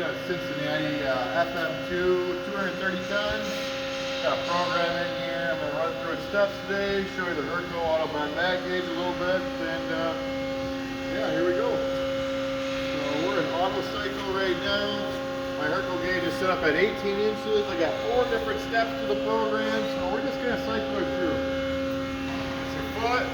got a Cincinnati FM2, 230 tons. Got a program in here. I'm going to run through its steps today, show you the Herco automatic mag gauge a little bit, and yeah, here we go. So we're in auto cycle right now. My Herco gauge is set up at 18 inches. I got 4 different steps to the program, so we're just going to cycle it through. It's your foot.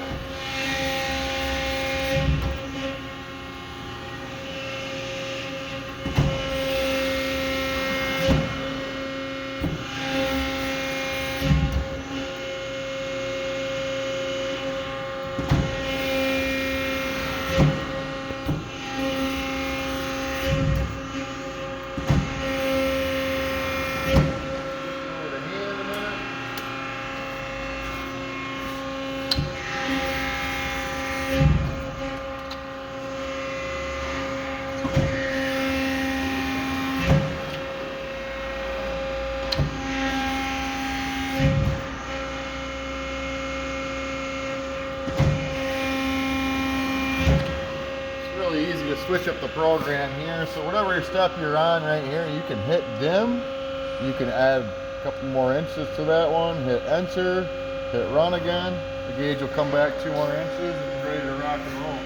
Really easy to switch up the program here. So whatever step you're on right here, you can hit dim. You can add a couple more inches to that one. Hit enter. Hit run again. The gauge will come back 2 more inches and you're ready to rock and roll.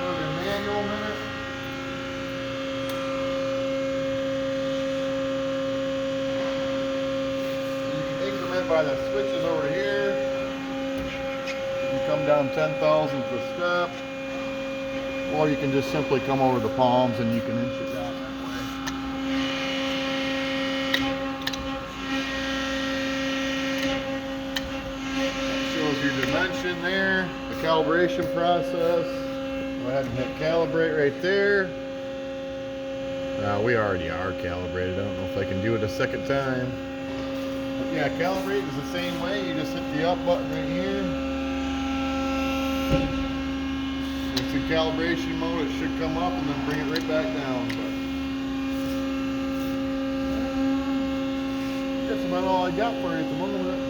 Go to manual minute. By the switches over here, you come down 10,000th a step, or you can just simply come over the palms and you can inch it down that way. That shows your dimension there, the calibration process. Go ahead and hit calibrate right there. We already are calibrated. I don't know if I can do it a second time. But yeah, calibrate is the same way. You just hit the up button right here. It's in calibration mode. It should come up and then bring it right back down. But that's about all I got for you at the moment.